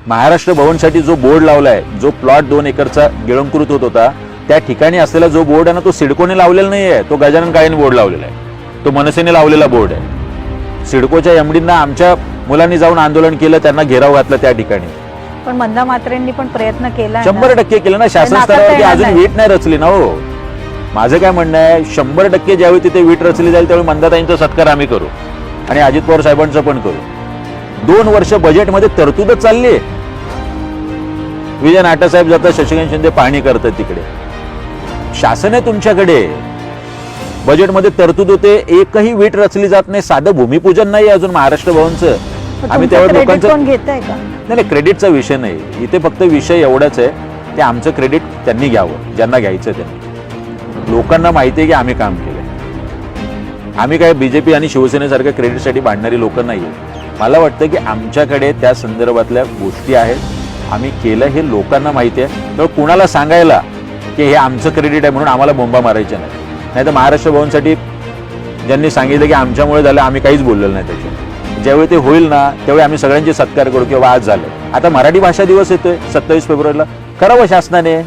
महाराष्ट्र भवनसाठी जो बोर्ड लावलाय, जो प्लॉट 2 एकरचा गिळंकृत होत होता, त्या ठिकाणी असलेला जो बोर्ड आहे ना, तो सिडकोने लावलेला नाहीये, तो गजानन काळेने बोर्ड लावलेला आहे, तो मनसेने लावलेला बोर्ड आहे. सिडकोच्या एमडींना आमच्या मुलांनी जाऊन आंदोलन केलं, त्यांना घेराव घातला त्या ठिकाणी. पण मंदा म्हात्रेंनी पण प्रयत्न केला 100% केलं ना. शासन स्तरावरती अजून वीट नाही रचली ना. हो, माझं काय म्हणणं आहे, 100% ज्यावेळी तिथे वीट रचली जाईल त्यावेळी मंदाताईंचा सत्कार आम्ही करू आणि अजित पवार साहेबांचं पण करू. 2 वर्ष बजेटमध्ये तरतूदच चालली. विजय नाटासाहेब जातात, शशिकांत शिंदे पाहणी करतात तिकडे. शासन आहे तुमच्याकडे, बजेटमध्ये तरतूद होते, एकही वीट रचली जात नाही. साधं भूमिपूजन नाही अजून महाराष्ट्र भवनचं. आम्ही त्यावर लोकांचं घेताय का? नाही, क्रेडिटचा विषय नाही इथे, फक्त विषय एवढाच आहे की आमचं क्रेडिट त्यांनी घ्यावं, ज्यांना घ्यायचं त्यांनी. लोकांना माहिती आहे की आम्ही काम केलं. आम्ही काय बीजेपी आणि शिवसेनेसारख्या क्रेडिटसाठी भांडणारी लोक नाही. मला वाटतं की आमच्याकडे त्या संदर्भातल्या गोष्टी आहेत, आम्ही केलं हे लोकांना माहिती आहे. तर कुणाला सांगायला की हे आमचं क्रेडिट आहे म्हणून आम्हाला बोंबा मारायच्या नाही तर महाराष्ट्र भवनसाठी ज्यांनी सांगितलं की आमच्यामुळे झालं, आम्ही काहीच बोललेलं नाही त्याच्यावर. ज्यावेळी ते होईल ना त्यावेळी आम्ही सगळ्यांचे सत्कार करू किंवा आज झालं. आता मराठी भाषा दिवस येतोय 27 फेब्रुवारीला, करावं शासनाने.